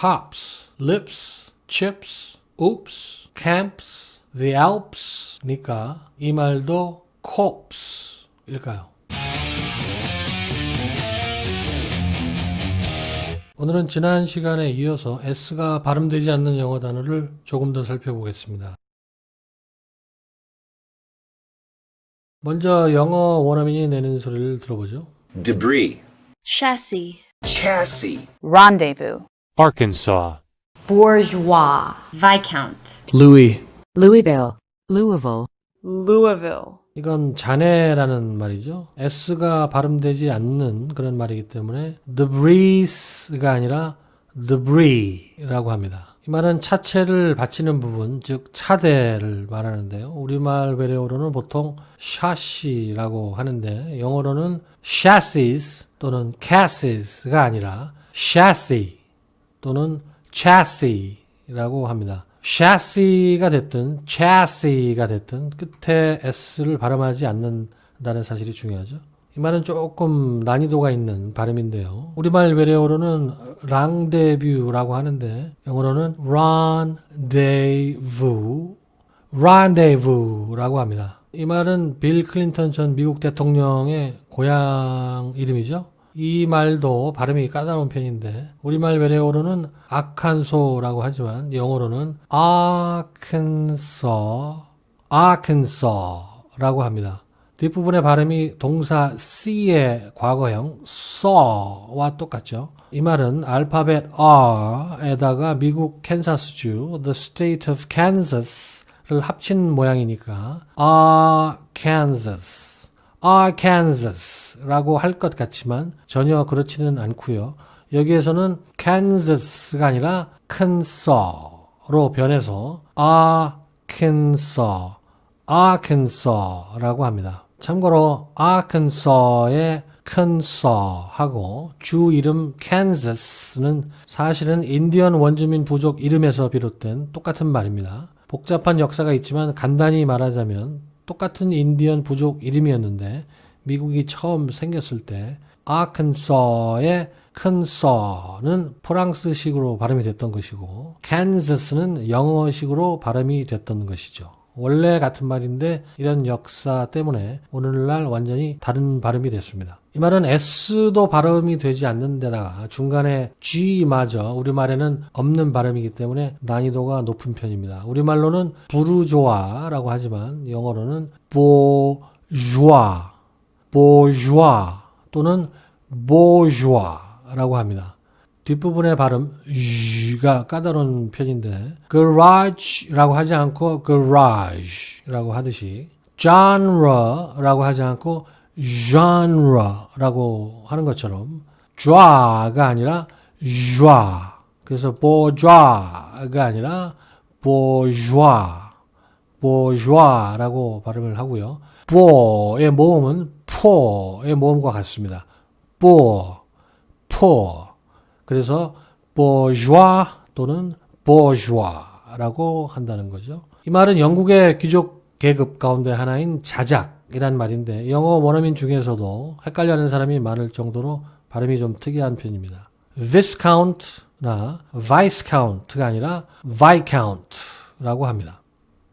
cops, lips, chips, oops, camps, the Alps 니까 이 말도 corpse일까요? 오늘은 지난 시간에 이어서 S가 발음되지 않는 영어 단어를 조금 더 살펴보겠습니다. 먼저 영어 원어민이 내는 소리를 들어보죠. Debris, chassis, chassis, rendezvous, Arkansas, bourgeois, viscount, Louis, Louisville, Louisville, Louisville, 이건 자네라는 말이죠. S가 발음되지 않는 그런 말이기 때문에 debris가 아니라 debris라고 합니다. 이 말은 차체를 받치는 부분, 즉 차대를 말하는데요. 우리말 외래어로는 보통 chassis라고 하는데 영어로는 chassis 또는 cassis가 아니라 chassis 또는 chassis라고 합니다. chassis가 됐든 chassis가 됐든 끝에 s를 발음하지 않는다는 사실이 중요하죠. 이 말은 조금 난이도가 있는 발음인데요. 우리말 외래어로는 rendezvous라고 하는데 영어로는 rendezvous라고 합니다. 이 말은 빌 클린턴 전 미국 대통령의 고향 이름이죠. 이 말도 발음이 까다로운 편인데 우리말 외래어로는 아칸소라고 하지만 영어로는 Arkansas라고 합니다. 뒷부분의 발음이 동사 C의 과거형 saw와 똑같죠. 이 말은 알파벳 R에다가 미국 캔사스주 the state of Kansas를 합친 모양이니까 Arkansas라고 할 것 같지만 전혀 그렇지는 않고요. 여기에서는 Kansas가 아니라 큰 saw로 변해서 Arkansas라고 합니다. 참고로 Arkansas의 큰 saw하고 주 이름 Kansas는 사실은 인디언 원주민 부족 이름에서 비롯된 똑같은 말입니다. 복잡한 역사가 있지만 간단히 말하자면 똑같은 인디언 부족 이름이었는데 미국이 처음 생겼을 때 Arkansas의 큰 saw는 프랑스식으로 발음이 됐던 것이고 Kansas는 영어식으로 발음이 됐던 것이죠. 원래 같은 말인데 이런 역사 때문에 오늘날 완전히 다른 발음이 됐습니다. 이 말은 S도 발음이 되지 않는 데다가 중간에 G마저 우리말에는 없는 발음이기 때문에 난이도가 높은 편입니다. 우리말로는 부르조아라고 하지만 영어로는 bourgeois 또는 bourgeois라고 합니다. 뒷부분의 발음 가 까다로운 편인데 garage라고 하지 않고 garage라고 하듯이 genre라고 하지 않고 genre라고 하는 것처럼 joie가 아니라 joie 그래서 bourgeois가 아니라 bourgeois라고 발음을 하고요. bo의 모음은 po의 모음과 같습니다. poor 그래서 bourgeois 또는 bourgeois라고 한다는 거죠. 이 말은 영국의 귀족 계급 가운데 하나인 자작이란 말인데 영어 원어민 중에서도 헷갈려하는 사람이 많을 정도로 발음이 좀 특이한 편입니다. viscount나 viscount가 아니라 viscount라고 합니다.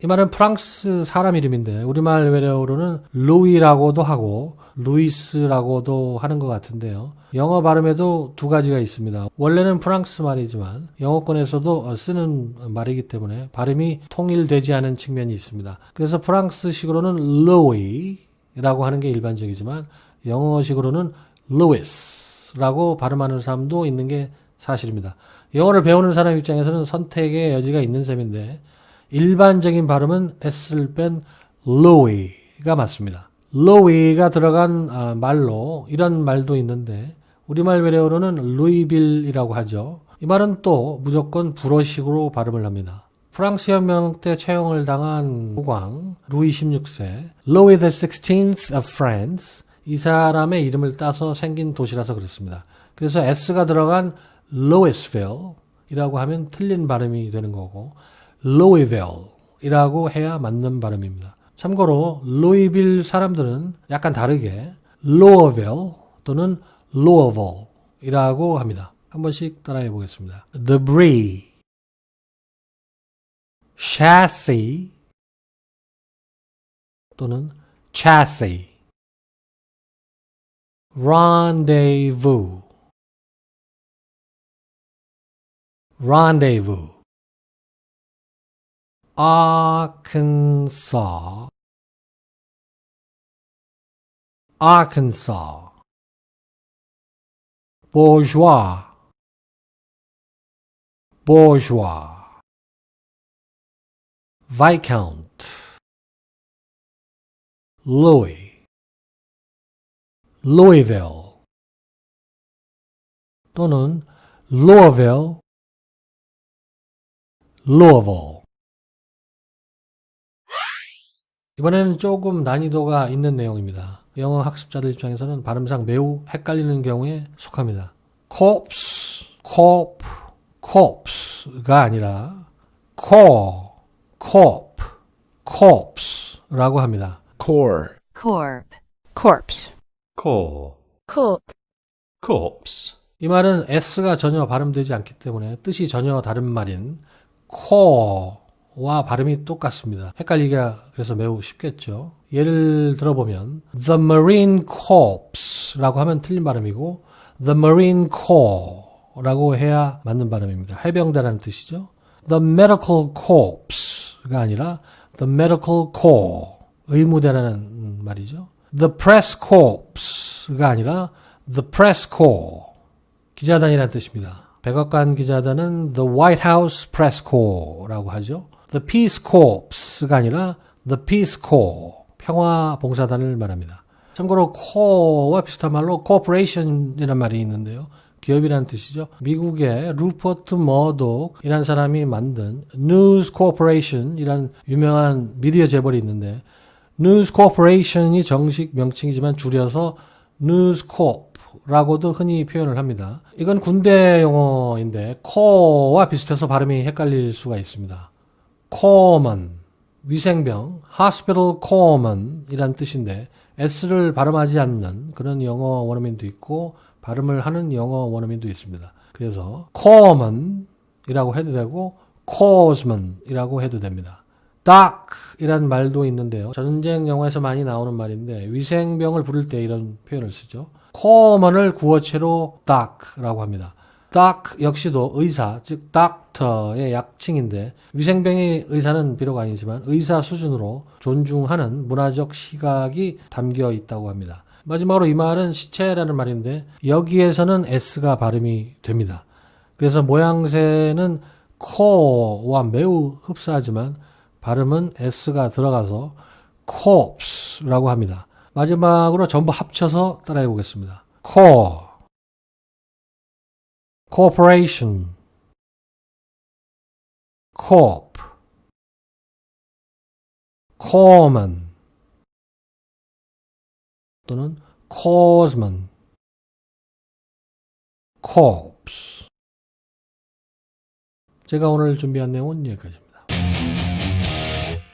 이 말은 프랑스 사람 이름인데 우리말 외래어로는 루이라고도 하고 루이스라고도 하는 것 같은데요. 영어 발음에도 두 가지가 있습니다. 원래는 프랑스 말이지만 영어권에서도 쓰는 말이기 때문에 발음이 통일되지 않은 측면이 있습니다. 그래서 프랑스식으로는 루이라고 하는 게 일반적이지만 영어식으로는 루이스라고 발음하는 사람도 있는 게 사실입니다. 영어를 배우는 사람 입장에서는 선택의 여지가 있는 셈인데 일반적인 발음은 S를 뺀 루이가 맞습니다. 루이가 들어간 말로 이런 말도 있는데 우리말 외래어로는 루이빌이라고 하죠. 이 말은 또 무조건 불어식으로 발음을 합니다. 프랑스 혁명 때 처형을 당한 국왕 루이 16세 Louis XVI of France 이 사람의 이름을 따서 생긴 도시라서 그렇습니다. 그래서 S가 들어간 Louisville이라고 하면 틀린 발음이 되는 거고 Louisville이라고 해야 맞는 발음입니다. 참고로 루이빌 사람들은 약간 다르게 Louisville 또는 Louisville이라고 합니다. 한 번씩 따라해 보겠습니다. debris, chassis 또는 chassis, rendezvous, rendezvous, Arkansas, Arkansas, bourgeois, bourgeois, viscount, Louis, Louisville 또는 Louisville, Louisville. 이번에는 조금 난이도가 있는 내용입니다. 영어 학습자들 입장에서는 발음상 매우 헷갈리는 경우에 속합니다. corpse, corp, corpse가 아니라 core, corp, corpse라고 합니다. core, Corp. Corpse. core, Corp. corpse, 이 말은 S가 전혀 발음되지 않기 때문에 뜻이 전혀 다른 말인 core와 발음이 똑같습니다. 헷갈리기가 그래서 매우 쉽겠죠. 예를 들어보면 The Marine Corps라고 하면 틀린 발음이고 The Marine Corps라고 해야 맞는 발음입니다. 해병대라는 뜻이죠. The Medical Corps가 아니라 The Medical Corps, 의무대라는 말이죠. The Press Corps가 아니라 The Press Corps, 기자단이라는 뜻입니다. 백악관 기자단은 The White House Press Corps라고 하죠. The Peace Corps가 아니라 The Peace Corps, 평화봉사단을 말합니다. 참고로 core와 비슷한 말로 corporation이라는 말이 있는데요. 기업이라는 뜻이죠. 미국의 루퍼트 머독이라는 사람이 만든 News Corporation이라는 유명한 미디어 재벌이 있는데 News Corporation이 정식 명칭이지만 줄여서 News Corp라고도 흔히 표현을 합니다. 이건 군대 용어인데 core와 비슷해서 발음이 헷갈릴 수가 있습니다. corpsman, 위생병, hospital corpsman 이란 뜻인데 S를 발음하지 않는 그런 영어 원어민도 있고 발음을 하는 영어 원어민도 있습니다. 그래서 corpsman 이라고 해도 되고 corpsman 이라고 해도 됩니다. doc 이란 말도 있는데요. 전쟁 영화에서 많이 나오는 말인데 위생병을 부를 때 이런 표현을 쓰죠. corpsman을 구어체로 doc라고 합니다. doc 역시도 의사, 즉 doctor의 약칭인데 위생병의 의사는 비록 아니지만 의사 수준으로 존중하는 문화적 시각이 담겨 있다고 합니다. 마지막으로 이 말은 시체라는 말인데 여기에서는 S가 발음이 됩니다. 그래서 모양새는 core와 매우 흡사하지만 발음은 S가 들어가서 corpse라고 합니다. 마지막으로 전부 합쳐서 따라해 보겠습니다. core, corporation, corp, corpsman 또는 corpsman, corpse. 제가 오늘 준비한 내용은 여기까지입니다.